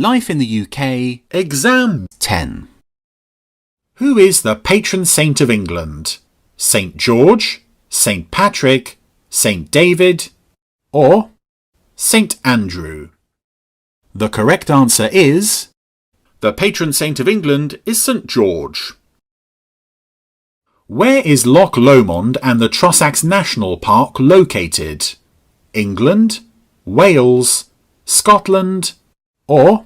Life in the UK. Exam 10. Who is the patron saint of England? St. George, St. Patrick, St. David, or St. Andrew? The correct answer is... The patron saint of England is St. George. Where is Loch Lomond and the Trossachs National Park located? England, Wales, Scotland, or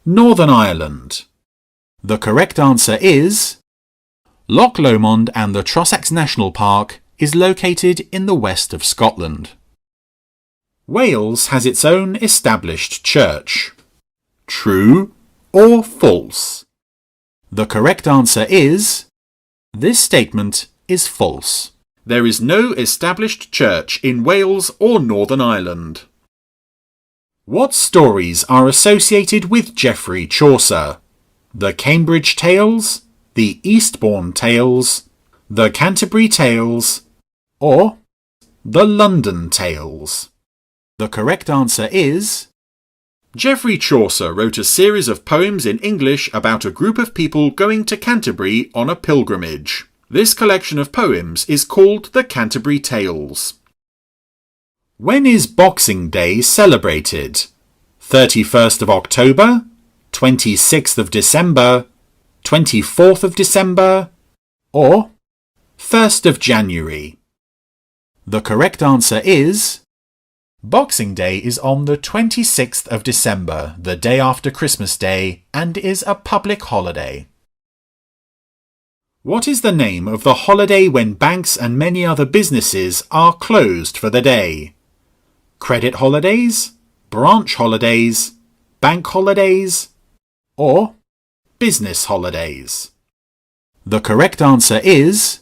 Northern Ireland? The correct answer is... Loch Lomond and the Trossachs National Park is located in the west of Scotland. Wales has its own established church. True or false? The correct answer is... This statement is false. There is no established church in Wales or Northern Ireland. What stories are associated with Geoffrey Chaucer? The Cambridge Tales, the Eastbourne Tales, the Canterbury Tales, or the London Tales? The correct answer is... Geoffrey Chaucer wrote a series of poems in English about a group of people going to Canterbury on a pilgrimage. This collection of poems is called the Canterbury Tales. When is Boxing Day celebrated? 31st of October, 26th of December, 24th of December, or 1st of January? The correct answer is... Boxing Day is on the 26th of December, the day after Christmas Day, and is a public holiday. What is the name of the holiday when banks and many other businesses are closed for the day? Credit holidays, branch holidays, bank holidays, or business holidays? The correct answer is...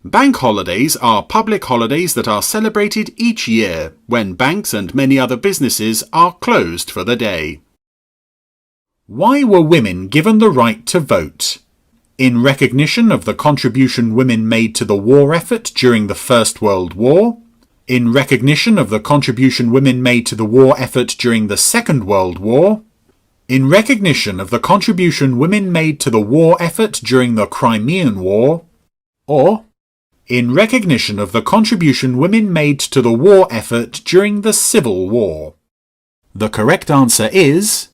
Bank holidays are public holidays that are celebrated each year when banks and many other businesses are closed for the day. Why were women given the right to vote? In recognition of the contribution women made to the war effort during the First World War, in recognition of the contribution women made to the war effort during the Second World War, in recognition of the contribution women made to the war effort during the Crimean War, or in recognition of the contribution women made to the war effort during the Civil War? The correct answer is...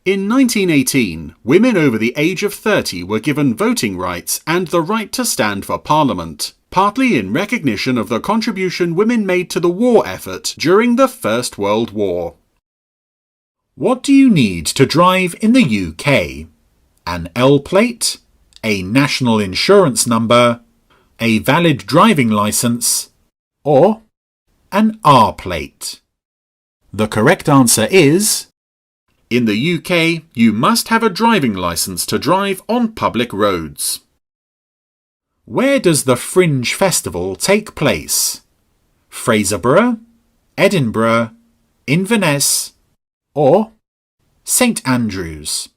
In 1918, women over the age of 30 were given voting rights and the right to stand for Parliament, partly in recognition of the contribution women made to the war effort during the First World War. What do you need to drive in the UK? An L plate, a national insurance number, a valid driving licence, or an R plate? The correct answer is... In the UK, you must have a driving licence to drive on public roads. Where does the Fringe Festival take place? Fraserburgh, Edinburgh, Inverness, or St. Andrews?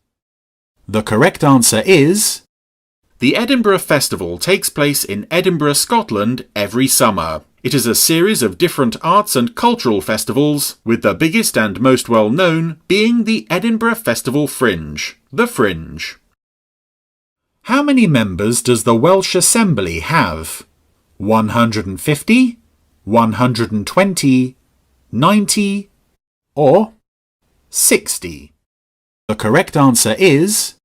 The correct answer is... The Edinburgh Festival takes place in Edinburgh, Scotland every summer. It is a series of different arts and cultural festivals, with the biggest and most well-known being the Edinburgh Festival Fringe, the Fringe. How many members does the Welsh Assembly have? 150, 120, 90, or 60? The correct answer is...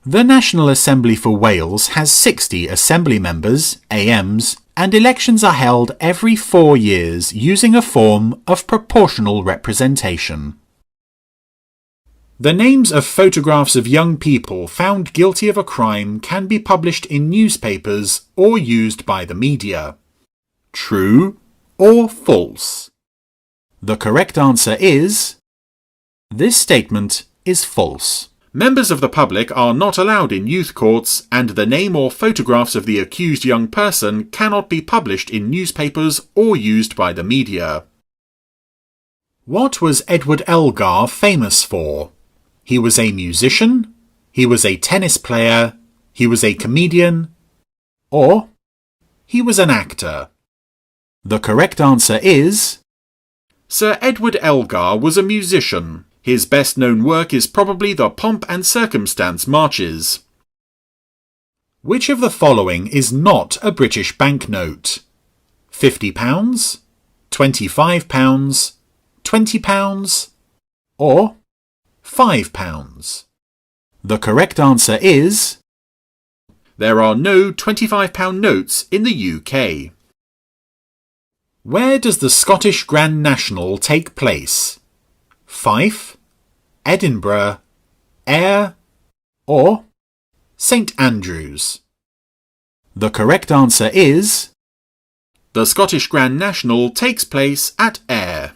The National Assembly for Wales has 60 Assembly members, AMs, and elections are held every 4 years using a form of proportional representation. The names of photographs of young people found guilty of a crime can be published in newspapers or used by the media. True or false? The correct answer is... This statement is false. Members of the public are not allowed in youth courts, and the name or photographs of the accused young person cannot be published in newspapers or used by the media. What was Edward Elgar famous for? He was a musician, he was a tennis player, he was a comedian, or he was an actor. The correct answer is... Sir Edward Elgar was a musician. His best-known work is probably the Pomp and Circumstance marches. Which of the following is not a British banknote? £50, £25, £20, or £5? The correct answer is... There are no £25 notes in the UK. Where does the Scottish Grand National take place? Fife, Edinburgh, Ayr, or St Andrews? The correct answer is... The Scottish Grand National takes place at Ayr.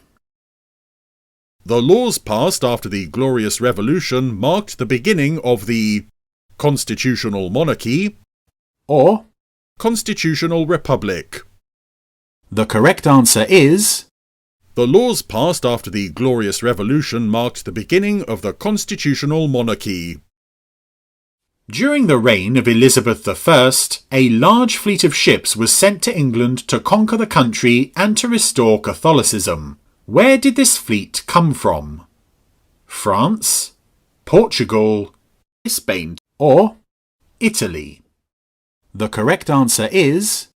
The laws passed after the Glorious Revolution marked the beginning of the constitutional monarchy or constitutional republic. The correct answer is... The laws passed after the Glorious Revolution marked the beginning of the constitutional monarchy. During the reign of Elizabeth I, a large fleet of ships was sent to England to conquer the country and to restore Catholicism. Where did this fleet come from? France, Portugal, Spain, or Italy? The correct answer is...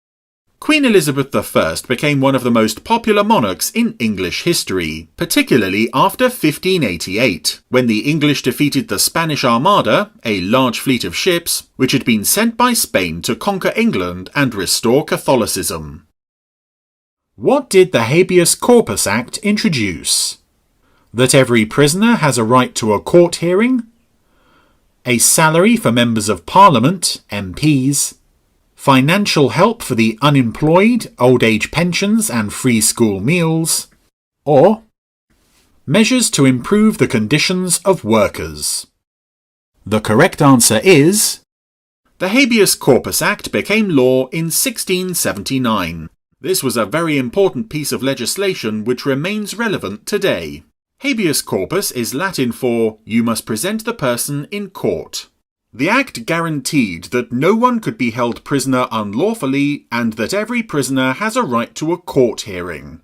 Queen Elizabeth I became one of the most popular monarchs in English history, particularly after 1588, when the English defeated the Spanish Armada, a large fleet of ships, which had been sent by Spain to conquer England and restore Catholicism. What did the Habeas Corpus Act introduce? That every prisoner has a right to a court hearing? A salary for members of Parliament, MPs? Financial help for the unemployed, old age pensions and free school meals? Or measures to improve the conditions of workers? The correct answer is... The Habeas Corpus Act became law in 1679. This was a very important piece of legislation which remains relevant today. Habeas corpus is Latin for "you must present the person in court." The Act guaranteed that no one could be held prisoner unlawfully and that every prisoner has a right to a court hearing.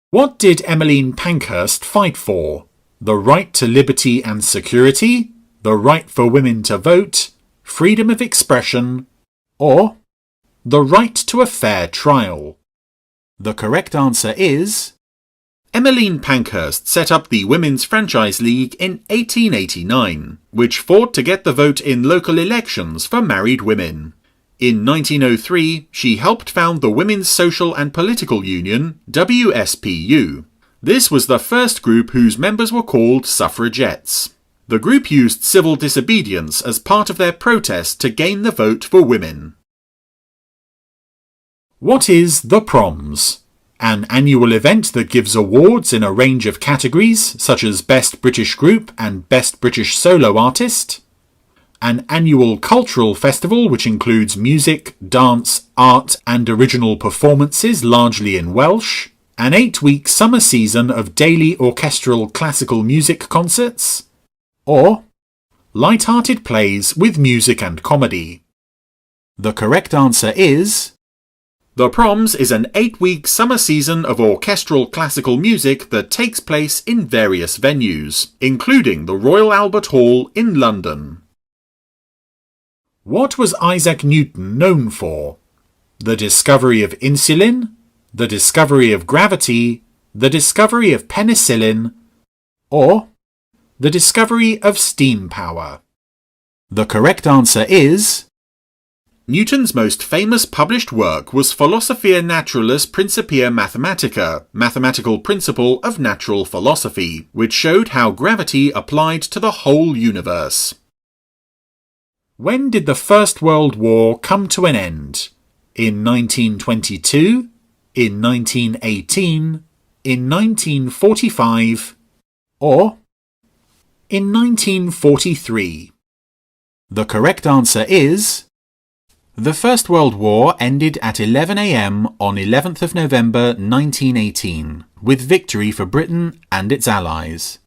What did Emmeline Pankhurst fight for? The right to liberty and security, the right for women to vote, freedom of expression, or the right to a fair trial? The correct answer is... Emmeline Pankhurst set up the Women's Franchise League in 1889, which fought to get the vote in local elections for married women. In 1903, she helped found the Women's Social and Political Union, WSPU. This was the first group whose members were called suffragettes. The group used civil disobedience as part of their protest to gain the vote for women. What is the Proms? An annual event that gives awards in a range of categories such as Best British Group and Best British Solo Artist. An annual cultural festival which includes music, dance, art and original performances largely in Welsh. An 8-week summer season of daily orchestral classical music concerts. Or light-hearted plays with music and comedy. The correct answer is... The Proms is an 8-week summer season of orchestral classical music that takes place in various venues, including the Royal Albert Hall in London. What was Isaac Newton known for? The discovery of insulin, the discovery of gravity, the discovery of penicillin, or the discovery of steam power? The correct answer is... Newton's most famous published work was Philosophiae Naturalis Principia Mathematica, Mathematical Principle of Natural Philosophy, which showed how gravity applied to the whole universe. When did the First World War come to an end? In 1922? In 1918? In 1945? Or in 1943? The correct answer is... The First World War ended at 11 a.m. on 11th of November 1918, with victory for Britain and its allies.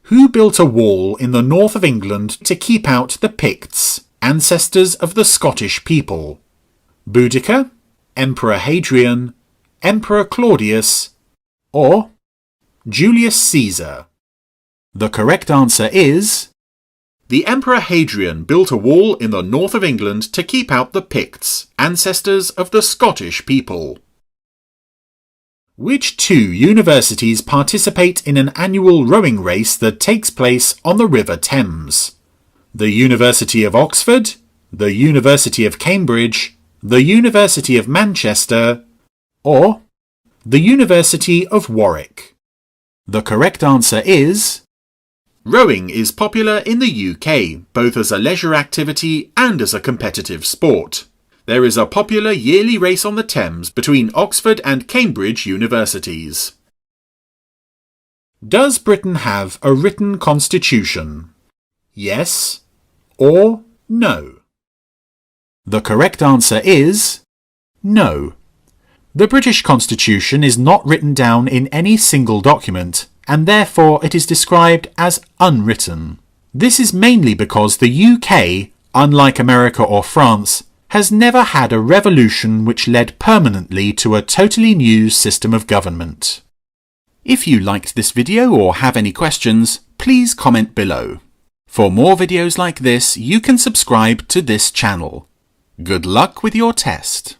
Who built a wall in the north of England to keep out the Picts, ancestors of the Scottish people? Boudicca, Emperor Hadrian, Emperor Claudius, or Julius Caesar. The correct answer is The Emperor Hadrian built a wall in the north of England to keep out the Picts, ancestors of the Scottish people. Which two universities participate in an annual rowing race that takes place on the River Thames? The University of Oxford, the University of Cambridge, the University of Manchester, or the University of Warwick? The correct answer is Rowing is popular in the UK, both as a leisure activity and as a competitive sport. There is a popular yearly race on the Thames between Oxford and Cambridge universities. Does Britain have a written constitution? Yes or no? The correct answer is no. The British Constitution is not written down in any single document, and therefore it is described as unwritten. This is mainly because the UK, unlike America or France, has never had a revolution which led permanently to a totally new system of government. If you liked this video or have any questions, please comment below. For more videos like this, you can subscribe to this channel. Good luck with your test.